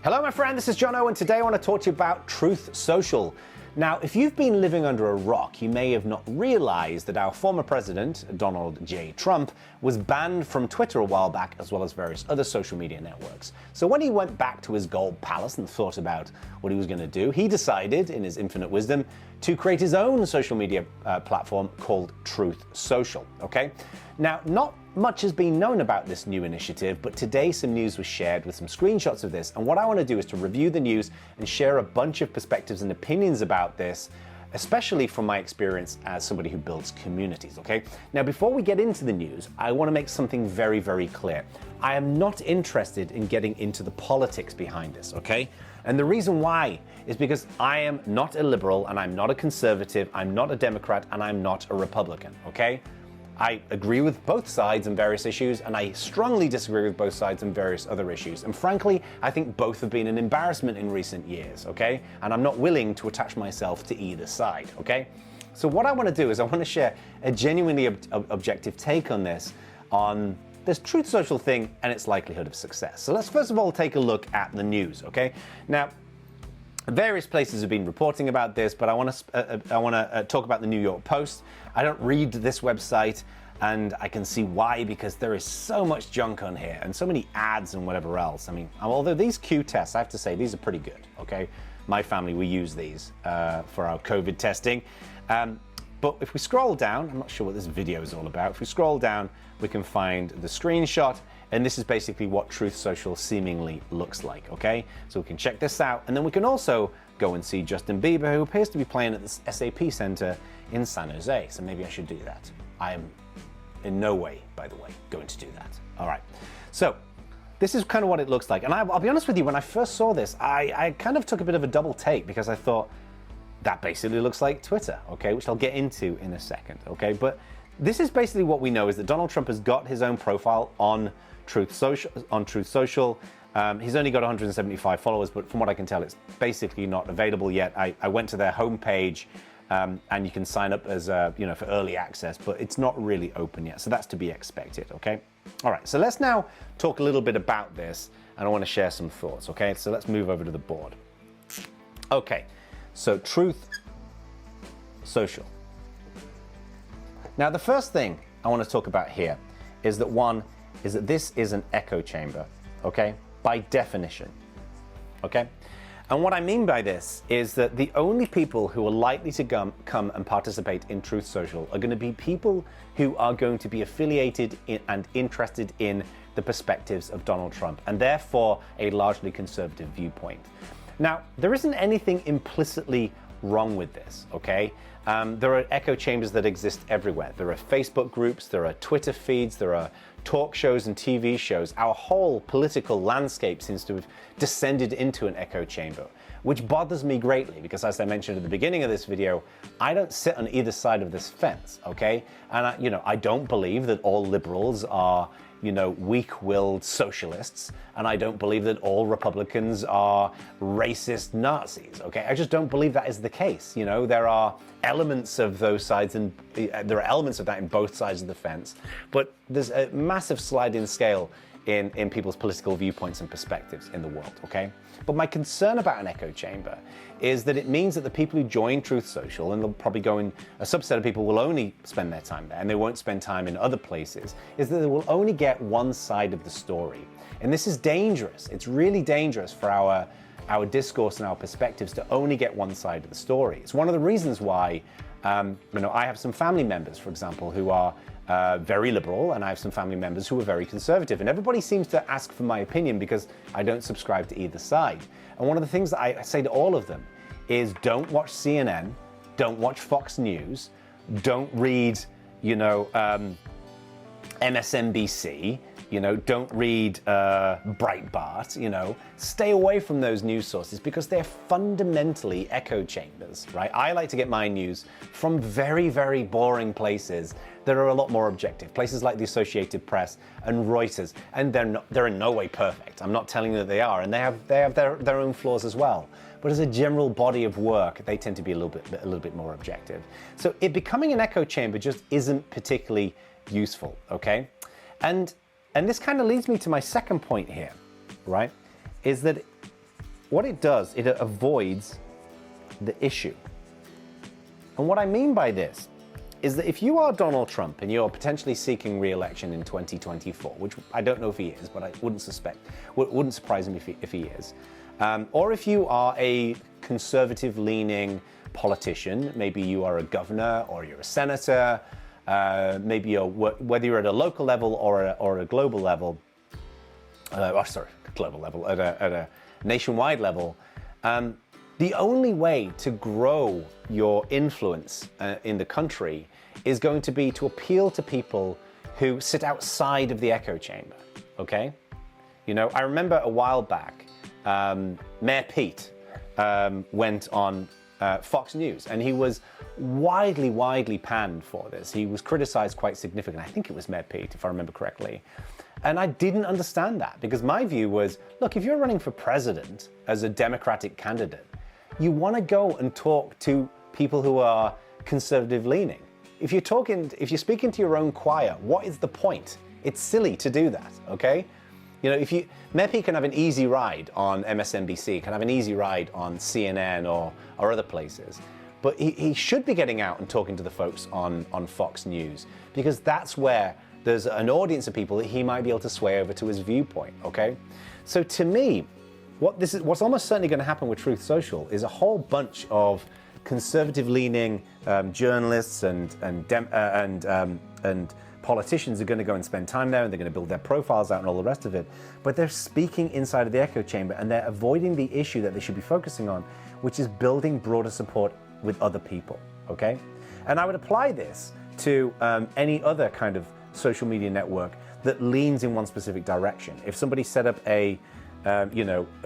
Hello my friend, this is Jono, and today I want to talk to you about Truth Social. Now, if you've been living under a rock, you may have not realized that our former president, Donald J. Trump, was banned from Twitter a while back, as well as various other social media networks. So when he went back to his gold palace and thought about what he was going to do, he decided, in his infinite wisdom, to create his own social media platform called Truth Social, okay? Now, not much has been known about this new initiative, but today some news was shared with some screenshots of this, and what I want to do is to review the news and share a bunch of perspectives and opinions about this, especially from my experience as somebody who builds communities, okay? Now, before we get into the news, I want to make something very, very clear. I am not interested in getting into the politics behind this, okay? And the reason why is because I am not a liberal, and I'm not a conservative, I'm not a Democrat, and I'm not a Republican, okay? I agree with both sides on various issues, and I strongly disagree with both sides on various other issues. And frankly, I think both have been an embarrassment in recent years, okay? And I'm not willing to attach myself to either side, okay? So what I want to do is I want to share a genuinely objective take on this Truth Social thing and its likelihood of success. So let's first of all take a look at the news, okay? Now, various places have been reporting about this, but I want to talk about the New York Post. I don't read this website, and I can see why, because there is so much junk on here and so many ads and whatever else. I mean, although these Q tests, I have to say, these are pretty good, okay? My family, we use these for our COVID testing. But if we scroll down, I'm not sure what this video is all about. If we scroll down, we can find the screenshot, and this is basically what Truth Social seemingly looks like, okay? So we can check this out, and then we can also go and see Justin Bieber, who appears to be playing at the SAP Center in San Jose. So maybe I should do that. I am in no way, by the way, going to do that. All right. So this is kind of what it looks like. And I'll be honest with you, when I first saw this, I kind of took a bit of a double take, because I thought, that basically looks like Twitter, okay, which I'll get into in a second, okay? But this is basically what we know, is that Donald Trump has got his own profile on Truth Social. He's only got 175 followers, but from what I can tell, it's basically not available yet. I went to their homepage, and you can sign up as for early access, but it's not really open yet, so that's to be expected, okay? All right, so let's now talk a little bit about this, and I want to share some thoughts, okay? So let's move over to the board. Okay. So Truth Social. Now, the first thing I want to talk about here is that this is an echo chamber, okay? By definition, okay? And what I mean by this is that the only people who are likely to come and participate in Truth Social are going to be people who are going to be affiliated in and interested in the perspectives of Donald Trump, and therefore a largely conservative viewpoint. Now, there isn't anything implicitly wrong with this, okay? There are echo chambers that exist everywhere. There are Facebook groups, there are Twitter feeds, there are talk shows and TV shows. Our whole political landscape seems to have descended into an echo chamber, which bothers me greatly, because as I mentioned at the beginning of this video, I don't sit on either side of this fence, okay? And I don't believe that all liberals are weak-willed socialists, and I don't believe that all Republicans are racist Nazis, okay? I just don't believe that is the case. There are elements of those sides, and there are elements of that in both sides of the fence, but there's a massive sliding scale in people's political viewpoints and perspectives in the world, okay? But my concern about an echo chamber is that it means that the people who join Truth Social, and they'll probably go in, a subset of people will only spend their time there, and they won't spend time in other places, is that they will only get one side of the story. And this is dangerous. It's really dangerous for our discourse and our perspectives to only get one side of the story. It's one of the reasons why, I have some family members, for example, who are very liberal, and I have some family members who are very conservative, and everybody seems to ask for my opinion because I don't subscribe to either side. And one of the things that I say to all of them is, don't watch CNN, don't watch Fox News, don't read, MSNBC, don't read Breitbart, stay away from those news sources, because they're fundamentally echo chambers, right? I like to get my news from very, very boring places that are a lot more objective, places like the Associated Press and Reuters, and they're in no way perfect. I'm not telling you that they are, and they have their own flaws as well. But as a general body of work, they tend to be a little bit more objective. So it becoming an echo chamber just isn't particularly useful, okay? And this kind of leads me to my second point here, right? Is that what it does, it avoids the issue. And what I mean by this is that if you are Donald Trump and you're potentially seeking re-election in 2024, which I don't know if he is, but I wouldn't surprise him if he is, or if you are a conservative-leaning politician, maybe you are a governor or you're a senator, maybe whether you're at a local level or a global level, global level, at a nationwide level, the only way to grow your influence in the country is going to be to appeal to people who sit outside of the echo chamber, okay? You know, I remember a while back, Mayor Pete went on Fox News, and he was widely panned for this. He was criticized quite significantly. I think it was Mayor Pete, if I remember correctly. And I didn't understand that, because my view was, look, if you're running for president as a Democratic candidate, you want to go and talk to people who are conservative leaning. If you're speaking to your own choir, what is the point? It's silly to do that, okay? You know, Mayor Pete can have an easy ride on MSNBC, can have an easy ride on CNN or other places, but he should be getting out and talking to the folks on Fox News, because that's where there's an audience of people that he might be able to sway over to his viewpoint, okay? So to me, what's almost certainly going to happen with Truth Social is a whole bunch of conservative-leaning journalists and politicians are going to go and spend time there, and they're going to build their profiles out and all the rest of it. But they're speaking inside of the echo chamber, and they're avoiding the issue that they should be focusing on, which is building broader support with other people, okay? And I would apply this to any other kind of social media network that leans in one specific direction. If somebody set up a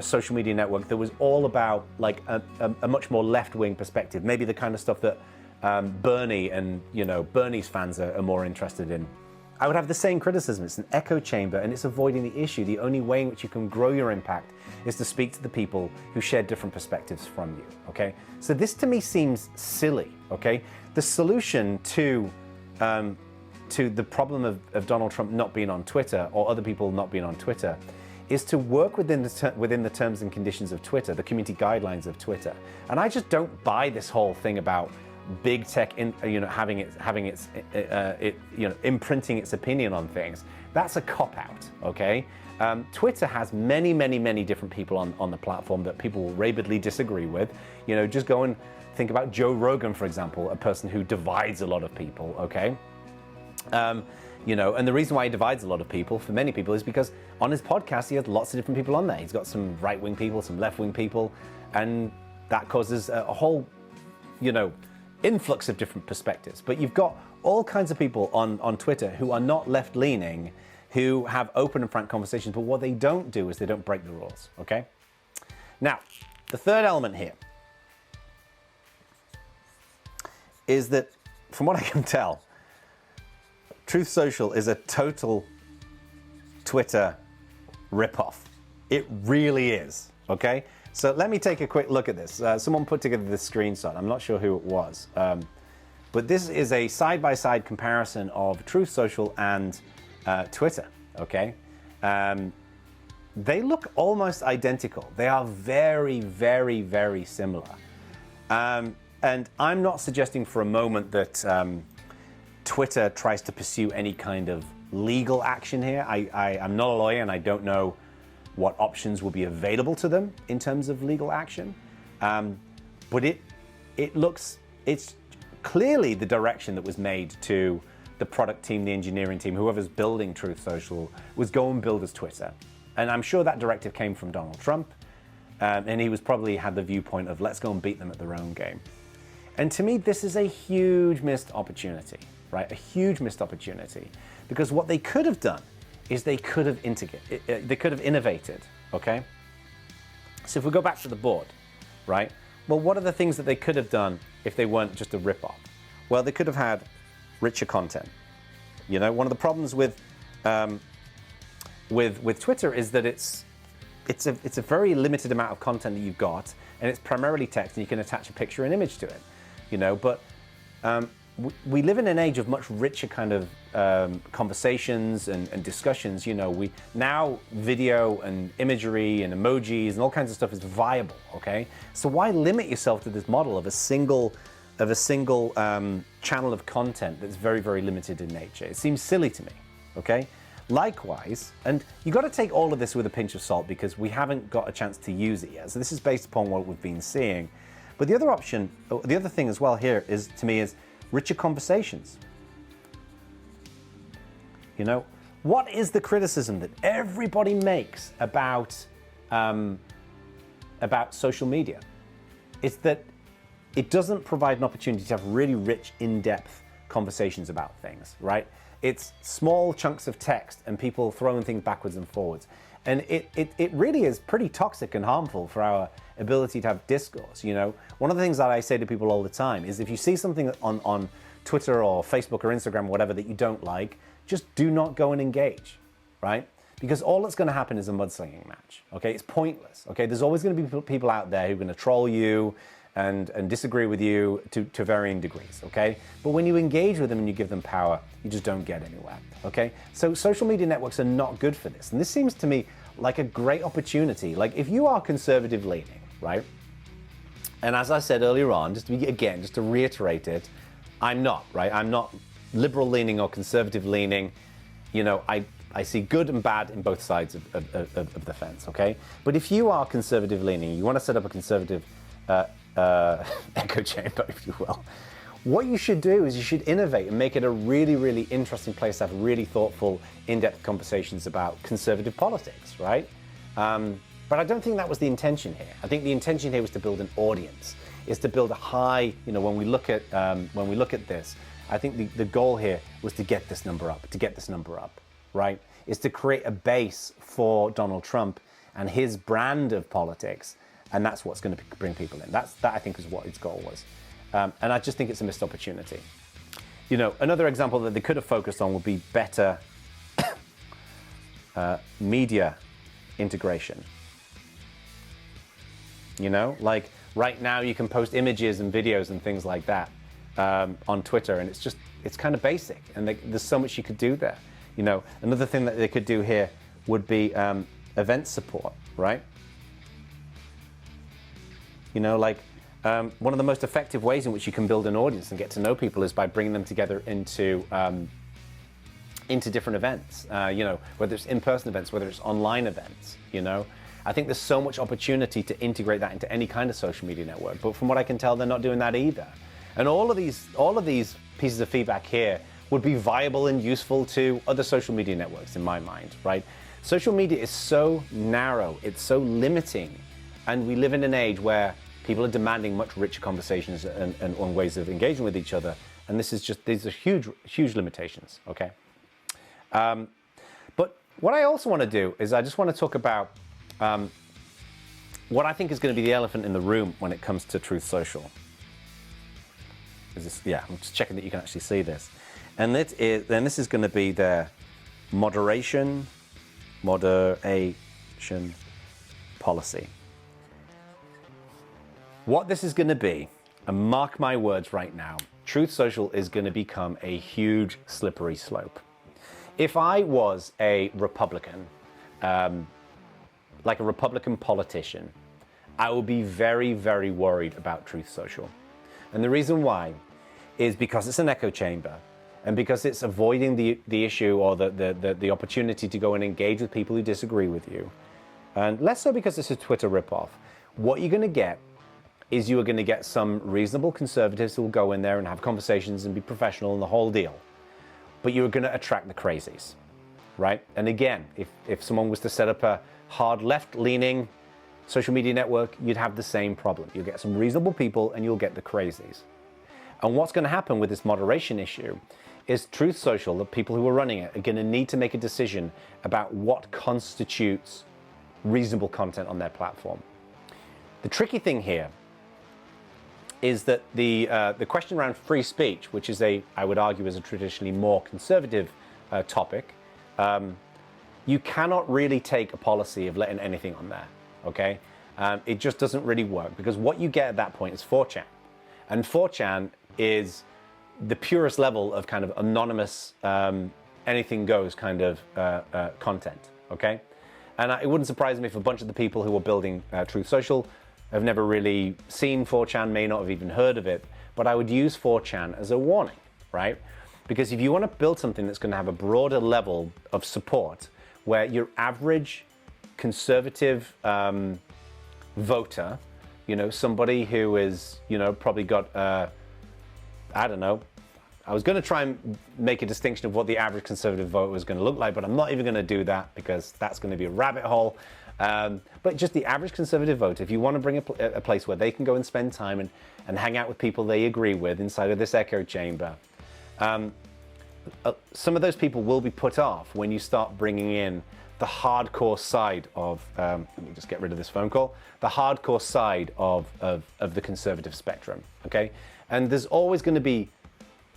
social media network that was all about like a much more left-wing perspective, maybe the kind of stuff that Bernie and Bernie's fans are more interested in, I would have the same criticism. It's an echo chamber and it's avoiding the issue. The only way in which you can grow your impact is to speak to the people who share different perspectives from you, okay? So this to me seems silly, okay? The solution to the problem of Donald Trump not being on Twitter or other people not being on Twitter is to work within the terms and conditions of Twitter, the community guidelines of Twitter. And I just don't buy this whole thing about big tech, imprinting its opinion on things. That's a cop-out, okay? Twitter has many different people on the platform that people will rabidly disagree with. You know, just go and think about Joe Rogan, for example, a person who divides a lot of people, okay? And the reason why he divides a lot of people, for many people, is because on his podcast, he has lots of different people on there. He's got some right-wing people, some left-wing people, and that causes a whole, influx of different perspectives. But you've got all kinds of people on Twitter who are not left-leaning, who have open and frank conversations, but what they don't do is they don't break the rules, okay? Now, the third element here is that, from what I can tell, Truth Social is a total Twitter ripoff. It really is, okay? So let me take a quick look at this. Someone put together this screenshot. I'm not sure who it was. But this is a side-by-side comparison of Truth Social and Twitter, okay? They look almost identical. They are very similar. And I'm not suggesting for a moment that Twitter tries to pursue any kind of legal action here. I'm not a lawyer and I don't know what options will be available to them in terms of legal action. But it's clearly the direction that was made to the product team, the engineering team, whoever's building Truth Social, was go and build as Twitter. And I'm sure that directive came from Donald Trump. And he was probably had the viewpoint of let's go and beat them at their own game. And to me, this is a huge missed opportunity. Right, a huge missed opportunity, because what they could have done is they could have innovated, okay? So if we go back to the board, right, well, what are the things that they could have done if they weren't just a rip-off? Well, they could have had richer content. One of the problems with Twitter is that it's a very limited amount of content that you've got, and it's primarily text, and you can attach a picture and image to it, but we live in an age of much richer kind of conversations and discussions. You know, we now video and imagery and emojis and all kinds of stuff is viable. Okay, so why limit yourself to this model of a single channel of content that's very, very limited in nature? It seems silly to me. Okay. Likewise, and you got to take all of this with a pinch of salt because we haven't got a chance to use it yet. So this is based upon what we've been seeing. But the other option, the other thing as well here is, to me, is richer conversations. You know, what is the criticism that everybody makes about social media? It's that it doesn't provide an opportunity to have really rich, in-depth conversations about things, right? It's small chunks of text and people throwing things backwards and forwards. And it really is pretty toxic and harmful for our ability to have discourse. You know, one of the things that I say to people all the time is if you see something on Twitter or Facebook or Instagram or whatever that you don't like, just do not go and engage, right? Because all that's going to happen is a mudslinging match, okay? It's pointless, okay? There's always going to be people out there who are going to troll you and disagree with you to varying degrees, okay? But when you engage with them and you give them power, you just don't get anywhere, okay? So social media networks are not good for this. And this seems to me like a great opportunity. Like if you are conservative leaning, right? And as I said earlier on, just to reiterate it, I'm not, right? I'm not liberal leaning or conservative leaning. You know, I see good and bad in both sides of the fence, okay? But if you are conservative leaning, you want to set up a conservative echo chamber, if you will, what you should do is you should innovate and make it a really, really interesting place to have really thoughtful, in-depth conversations about conservative politics, right? But I don't think that was the intention here. I think the intention here was to build an audience, is to build a high, you know, when we look at this, I think the goal here was to get this number up, right? Is to create a base for Donald Trump and his brand of politics. And that's what's going to bring people in. That I think is what its goal was. And I just think it's a missed opportunity. You know, another example that they could have focused on would be better media integration. You know, like right now you can post images and videos and things like that on Twitter, and it's kind of basic, and there's so much you could do there. You know, another thing that they could do here would be event support, right? You know, like one of the most effective ways in which you can build an audience and get to know people is by bringing them together into different events. You know, whether it's in-person events, whether it's online events. You know, I think there's so much opportunity to integrate that into any kind of social media network. But from what I can tell, they're not doing that either. And all of these pieces of feedback here would be viable and useful to other social media networks, in my mind. Right? Social media is so narrow, it's so limiting, and we live in an age where people are demanding much richer conversations and ways of engaging with each other. And these are huge, huge limitations, okay? But what I also want to do is I just want to talk about what I think is going to be the elephant in the room when it comes to Truth Social. I'm just checking that you can actually see this. And this is going to be their moderation policy. What this is going to be, and mark my words right now, Truth Social is going to become a huge slippery slope. If I was a Republican, like a Republican politician, I would be very, very worried about Truth Social. And the reason why is because it's an echo chamber, and because it's avoiding the issue or the opportunity to go and engage with people who disagree with you. And less so because it's a Twitter ripoff. What you're going to get is you are going to get some reasonable conservatives who will go in there and have conversations and be professional and the whole deal. But you're going to attract the crazies, right? And again, if someone was to set up a hard left-leaning social media network, you'd have the same problem. You'll get some reasonable people and you'll get the crazies. And what's going to happen with this moderation issue is Truth Social, the people who are running it, are going to need to make a decision about what constitutes reasonable content on their platform. The tricky thing here is that the question around free speech, which is I would argue is a traditionally more conservative topic, you cannot really take a policy of letting anything on there, okay? It just doesn't really work, because what you get at that point is 4chan. And 4chan is the purest level of kind of anonymous, anything goes kind of content, okay? And it wouldn't surprise me if a bunch of the people who are building Truth Social have never really seen 4chan, may not have even heard of it, but I would use 4chan as a warning, right? Because if you want to build something that's going to have a broader level of support, where your average conservative voter, you know, somebody who is, you know, probably got, I don't know, I was going to try and make a distinction of what the average conservative vote was going to look like, but I'm not even going to do that because that's going to be a rabbit hole. But just the average conservative voter, if you want to bring a place where they can go and spend time and hang out with people they agree with inside of this echo chamber, some of those people will be put off when you start bringing in the hardcore side of, let me just get rid of this phone call, the hardcore side of the conservative spectrum, okay? And there's always going to be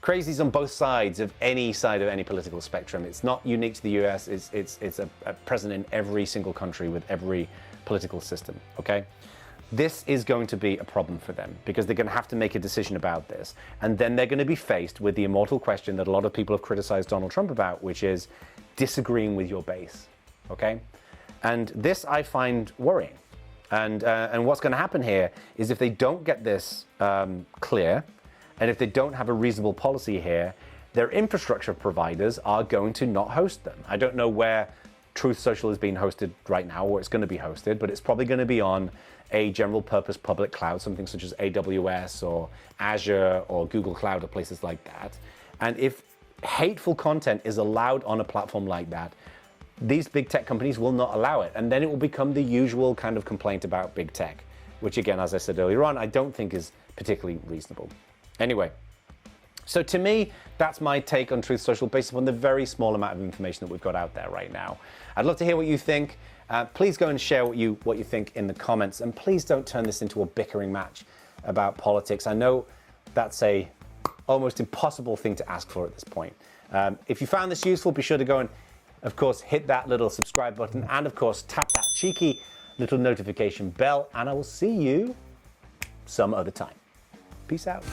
crazies on both sides of any political spectrum. It's not unique to the US, it's present in every single country with every political system, okay? This is going to be a problem for them because they're going to have to make a decision about this. And then they're going to be faced with the immortal question that a lot of people have criticized Donald Trump about, which is disagreeing with your base, okay? And this I find worrying. And what's going to happen here is if they don't get this clear, and if they don't have a reasonable policy here, their infrastructure providers are going to not host them. I don't know where Truth Social is being hosted right now, or it's going to be hosted, but it's probably going to be on a general purpose public cloud, something such as AWS or Azure or Google Cloud or places like that. And if hateful content is allowed on a platform like that, these big tech companies will not allow it. And then it will become the usual kind of complaint about big tech, which again, as I said earlier on, I don't think is particularly reasonable. Anyway, so to me, that's my take on Truth Social based upon the very small amount of information that we've got out there right now. I'd love to hear what you think. Please go and share what you think in the comments, and please don't turn this into a bickering match about politics. I know that's a almost impossible thing to ask for at this point. If you found this useful, be sure to go and, of course, hit that little subscribe button and, of course, tap that cheeky little notification bell, and I will see you some other time. Peace out.